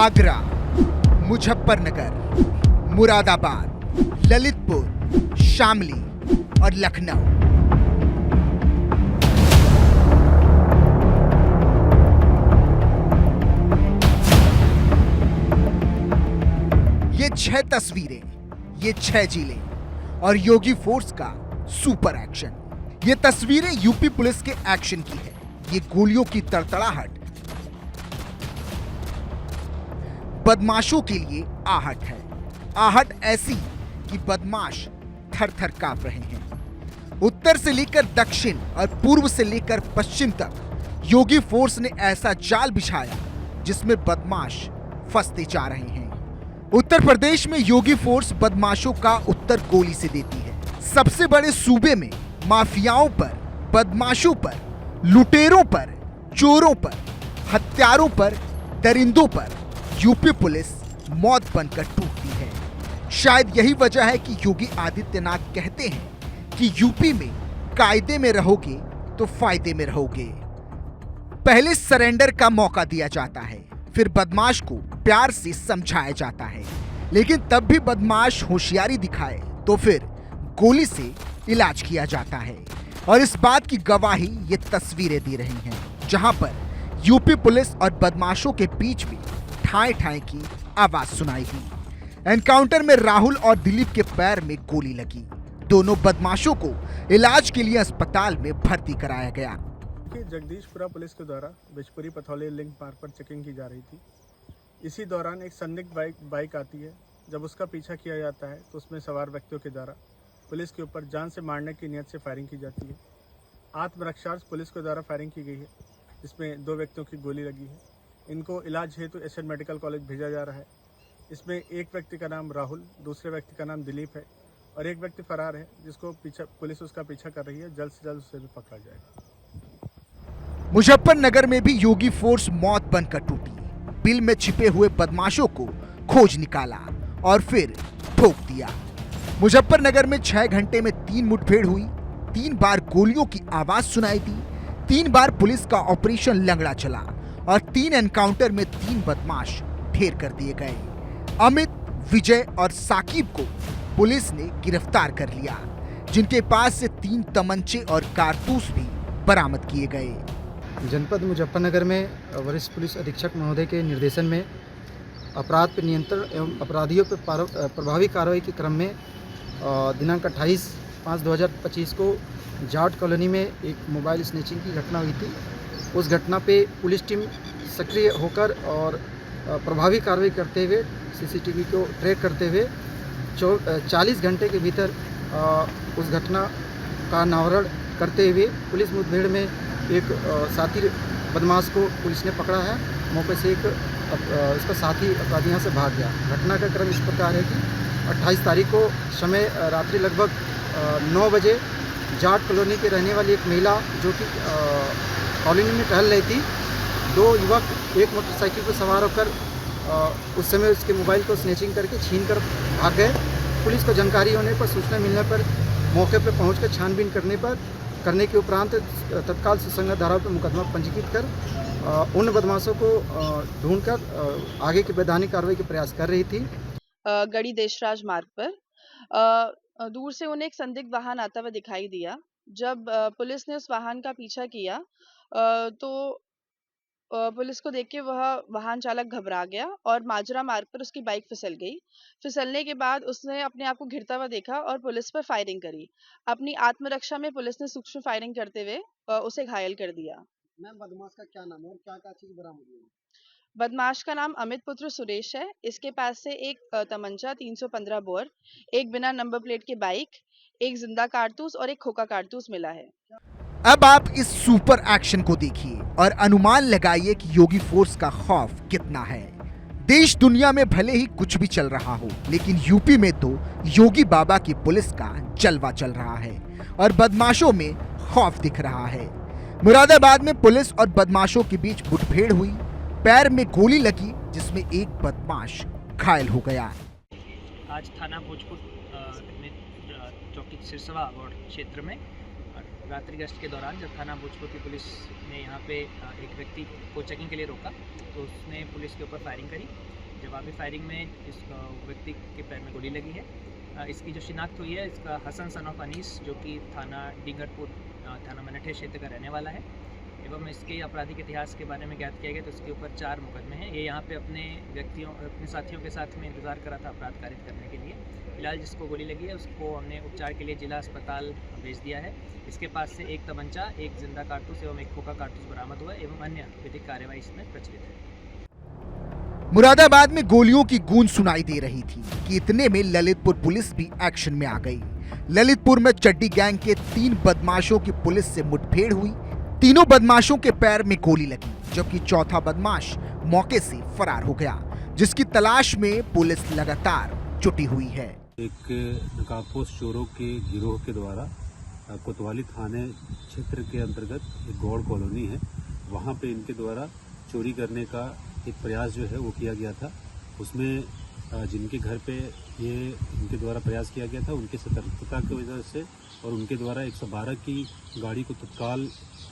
आगरा, मुजफ्फरनगर, मुरादाबाद, ललितपुर, शामली और लखनऊ। ये 6 तस्वीरें, ये 6 जिले और योगी फोर्स का सुपर एक्शन। ये तस्वीरें यूपी पुलिस के एक्शन की है। ये गोलियों की तड़तड़ाहट बदमाशों के लिए आहट है। आहट ऐसी कि बदमाश थर-थर कांप रहे हैं। उत्तर से लेकर दक्षिण और पूर्व से लेकर पश्चिम तक योगी फोर्स ने ऐसा जाल बिछाया जिसमें बदमाश फंसते जा रहे हैं। उत्तर प्रदेश में योगी फोर्स बदमाशों का उत्तर गोली से देती है। सबसे बड़े सूबे में माफियाओं पर, बदमाशों पर, लुटेरों पर, चोरों पर, हत्यारों पर, दरिंदों पर यूपी पुलिस मौत बनकर टूटती है। शायद यही वजह है कि योगी आदित्यनाथ कहते हैं कि यूपी में कायदे में रहोगे तो फायदे में रहोगे। पहले सरेंडर का मौका दिया जाता है, फिर बदमाश को प्यार से समझाया जाता है, लेकिन तब भी बदमाश होशियारी दिखाए तो फिर गोली से इलाज किया जाता है। और इस बात की गवाही ये तस्वीरें दे रही हैं, जहां पर यूपी पुलिस और बदमाशों के बीच में ठाए ठाए की आवाज सुनाई दी। एनकाउंटर में राहुल और दिलीप के पैर में गोली लगी। दोनों बदमाशों को इलाज के लिए अस्पताल में भर्ती कराया गया। जगदीशपुरा पुलिस के द्वारा बिजपुरी पथौली लिंक मार्ग पर चेकिंग की जा रही थी। इसी दौरान एक संदिग्ध बाइक आती है। जब उसका पीछा किया जाता है तो उसमें सवार व्यक्तियों के द्वारा पुलिस के ऊपर जान से मारने की नियत से फायरिंग की जाती है। आत्मरक्षार्थ पुलिस के द्वारा फायरिंग की गई है, जिसमें 2 व्यक्तियों की गोली लगी है। इनको इलाज हेतु एसएन मेडिकल कॉलेज भेजा जा रहा है। इसमें एक व्यक्ति का नाम राहुल, दूसरे व्यक्ति का नाम दिलीप है और एक व्यक्ति फरार है, जिसको पुलिस उसका पीछा कर रही है। जल्द से जल्द उसे भी पकड़ा जाएगा। मुजफ्फरनगर में भी योगी फोर्स मौत बनकर टूटी। बिल में छिपे हुए बदमाशों को खोज निकाला और फिर ठोक दिया। मुजफ्फरनगर में 6 घंटे में 3 मुठभेड़ हुई। 3 बार गोलियों की आवाज सुनाई दी। 3 बार पुलिस का ऑपरेशन लंगड़ा चला और 3 एनकाउंटर में 3 बदमाश ढेर कर दिए गए। अमित, विजय और साकिब को पुलिस ने गिरफ्तार कर लिया, जिनके पास से 3 तमंचे और कारतूस भी बरामद किए गए। जनपद मुजफ्फरनगर में वरिष्ठ पुलिस अधीक्षक महोदय के निर्देशन में अपराध पर नियंत्रण एवं अपराधियों पर प्रभावी कार्रवाई के क्रम में दिनांक 28/5/2025 को जाट कॉलोनी में एक मोबाइल स्नैचिंग की घटना हुई थी। उस घटना पे पुलिस टीम सक्रिय होकर और प्रभावी कार्रवाई करते हुए सीसीटीवी को ट्रैक करते हुए 40 घंटे के भीतर उस घटना का अनावरण करते हुए पुलिस मुठभेड़ में एक साथी बदमाश को पुलिस ने पकड़ा है। मौके से इसका साथी अपराधी यहाँ से भाग गया। घटना का क्रम इस प्रकार है कि 28 तारीख को समय रात्रि लगभग 9 बजे जाट कॉलोनी के रहने वाली एक महिला जो कि कॉलोनी में टहल रही थी, 2 युवक एक मोटरसाइकिल पर सवार होकर उस समय उसके मोबाइल को स्नैचिंग करके छीन कर भाग गए। पुलिस को जानकारी होने पर, सूचना मिलने पर मौके पर पहुंचकर छानबीन करने के उपरांत तत्काल सुसंगत धाराओं पर मुकदमा पंजीकृत कर उन बदमाशों को ढूंढकर आगे की वैधानिक कार्रवाई के प्रयास कर रही थी। गढ़ी देशराज मार्ग पर दूर से उन्हें एक संदिग्ध वाहन आता हुआ दिखाई दिया। जब पुलिस ने उस वाहन का पीछा किया तो पुलिस को देख के वह वाहन चालक घबरा गया और माजरा मार्ग पर उसकी बाइक फिसल गई। फिसलने के बाद उसने अपने आप को घिरता हुआ देखा और पुलिस पर फायरिंग करी। अपनी आत्मरक्षा में पुलिस ने सूक्ष्म फायरिंग करते हुए उसे घायल कर दिया। मैम, बदमाश का क्या नाम है और क्या चीज बरामद हुई? बदमाश का नाम अमित पुत्र सुरेश है। इसके पास से एक तमंचा, 315 बोर, एक बिना नंबर प्लेट की बाइक, एक जिंदा कारतूस और एक खोखा कारतूस मिला है। अब आप इस सुपर एक्शन को देखिए और अनुमान लगाइए कि योगी फोर्स का खौफ कितना है। देश दुनिया में भले ही कुछ भी चल रहा हो, लेकिन यूपी में तो योगी बाबा की पुलिस का जलवा चल रहा है और बदमाशों में खौफ दिख रहा है। मुरादाबाद में पुलिस और बदमाशों के बीच मुठभेड़ हुई। पैर में गोली लगी, जिसमें एक बदमाश घायल हो गया। आज थाना भोजपुर में चौकी सिरसवा वार्ड क्षेत्र में रात्रि गश्त के दौरान जब थाना भोजपुर की पुलिस ने यहाँ पे एक व्यक्ति को चेकिंग के लिए रोका तो उसने पुलिस के ऊपर फायरिंग करी। जवाबी फायरिंग में इस व्यक्ति के पैर में गोली लगी है। इसकी जो शिनाख्त हुई है, इसका हसन सन ऑफ अनीस, जो कि थाना डींगरपुर थाना मनठे क्षेत्र का रहने वाला है एवं इसके आपराधिक इतिहास के बारे में ज्ञात किया गया तो इसके ऊपर 4 मुकदमे हैं। ये यहाँ पे अपने साथियों के साथ में इंतजार करा था अपराध कारित करने के लिए। फिलहाल जिसको गोली लगी है उसको हमने उपचार के लिए जिला अस्पताल भेज दिया है। इसके पास से एक तमंचा, एक जिंदा कारतूस एवं एक खोखा कारतूस बरामद हुआ एवं अन्य विधिक कार्यवाही इसमें प्रचलित है। मुरादाबाद में गोलियों की गूंज सुनाई दे रही थी कि इतने में ललितपुर पुलिस भी एक्शन में आ गई। ललितपुर में चड्डी गैंग के 3 बदमाशों की पुलिस से मुठभेड़ हुई। तीनों बदमाशों के पैर में गोली लगी, जबकि चौथा बदमाश मौके से फरार हो गया, जिसकी तलाश में पुलिस लगातार जुटी हुई है। एक नकाबपोश चोरों के गिरोह के द्वारा कोतवाली थाने क्षेत्र के अंतर्गत एक गौड़ कॉलोनी है, वहाँ पे इनके द्वारा चोरी करने का एक प्रयास जो है वो किया गया था। उसमें जिनके घर पे ये इनके द्वारा प्रयास किया गया था उनके सतर्कता की वजह से और उनके द्वारा 112 की गाड़ी को तत्काल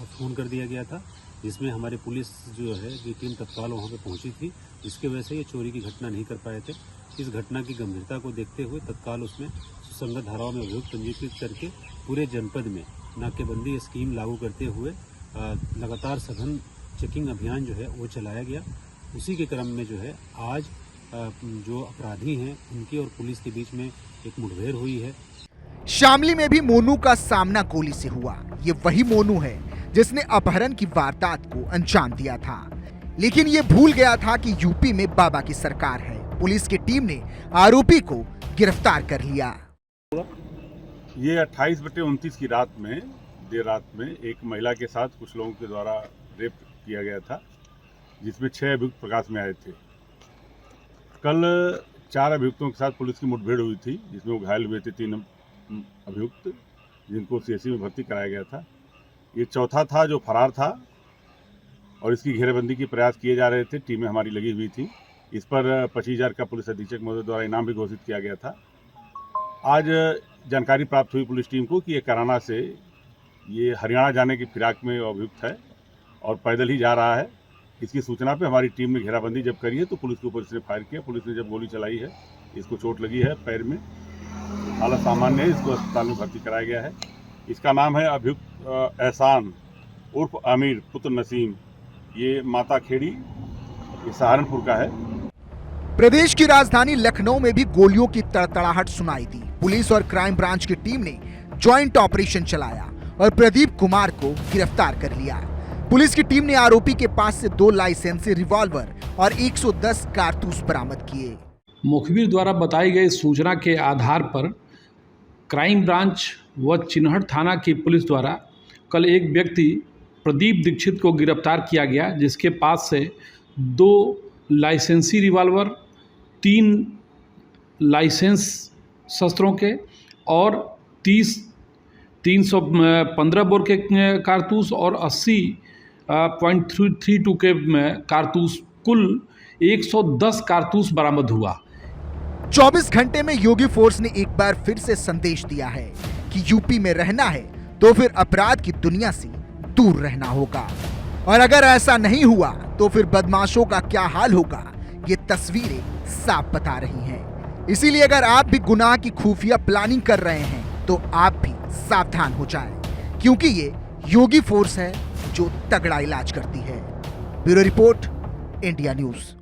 फ़ोन कर दिया गया था, जिसमें हमारी पुलिस जो है ये टीम तत्काल वहाँ पे पहुँची थी, जिसकी वजह से ये चोरी की घटना नहीं कर पाए थे। इस घटना की गंभीरता को देखते हुए तत्काल उसमें सुसंगत धाराओं में अभियुक्त पंजीकृत करके पूरे जनपद में नाकेबंदी स्कीम लागू करते हुए लगातार सघन चेकिंग अभियान जो है वो चलाया गया। उसी के क्रम में जो है आज जो अपराधी हैं उनकी और पुलिस के बीच में एक मुठभेड़ हुई है। शामली में भी मोनू का सामना गोली से हुआ। ये वही मोनू है जिसने अपहरण की वारदात को अंजाम दिया था, लेकिन ये भूल गया था कि यूपी में बाबा की सरकार है। पुलिस की टीम ने आरोपी को गिरफ्तार कर लिया। ये 28/29 की रात में, देर रात में एक महिला के साथ कुछ लोगों के द्वारा रेप किया गया था, जिसमें 6 अभियुक्त प्रकाश में आए थे। कल 4 अभियुक्तों के साथ पुलिस की मुठभेड़ हुई थी, जिसमें वो घायल हुए थे 3 अभियुक्त, जिनको सीएससी में भर्ती कराया गया था। ये चौथा था जो फरार था और इसकी घेरेबंदी के प्रयास किए जा रहे थे। टीमें हमारी लगी हुई थी। इस पर 25,000 का पुलिस अधीक्षक महोदय द्वारा इनाम भी घोषित किया गया था। आज जानकारी प्राप्त हुई पुलिस टीम को कि ये कराना से ये हरियाणा जाने की फिराक में अभियुक्त है और पैदल ही जा रहा है। इसकी सूचना पे हमारी टीम ने घेराबंदी जब करी है तो पुलिस के ऊपर इसने फायर किया। पुलिस ने जब गोली चलाई है, इसको चोट लगी है पैर में, हालत सामान्य है, इसको अस्पताल में भर्ती कराया गया है। इसका नाम है अभियुक्त एहसान उर्फ आमिर पुत्र नसीम। ये माता खेड़ी, ये सहारनपुर का है। प्रदेश की राजधानी लखनऊ में भी गोलियों की तड़तड़ाहट सुनाई दी। पुलिस और क्राइम ब्रांच की टीम ने ज्वाइंट ऑपरेशन चलाया और प्रदीप कुमार को गिरफ्तार कर लिया। पुलिस की टीम ने आरोपी के पास से 2 लाइसेंसी रिवॉल्वर और 110 कारतूस बरामद किए। मुखबिर द्वारा बताई गई सूचना के आधार पर क्राइम ब्रांच व चिन्हट थाना की पुलिस द्वारा कल एक व्यक्ति प्रदीप दीक्षित को गिरफ्तार किया गया, जिसके पास से 2 लाइसेंसी रिवॉल्वर, 3 लाइसेंस शस्त्रों के और 315 बोर के कारतूस और 80.32 के कारतूस, कुल 110 कारतूस बरामद हुआ। 24 घंटे में योगी फोर्स ने एक बार फिर से संदेश दिया है कि यूपी में रहना है तो फिर अपराध की दुनिया से दूर रहना होगा, और अगर ऐसा नहीं हुआ तो फिर बदमाशों का क्या हाल होगा, ये तस्वीरें साफ बता रही हैं। इसीलिए अगर आप भी गुनाह की खुफिया प्लानिंग कर रहे हैं तो आप भी सावधान हो जाएं, क्योंकि ये योगी फोर्स है जो तगड़ा इलाज करती है। Bureau report, India news.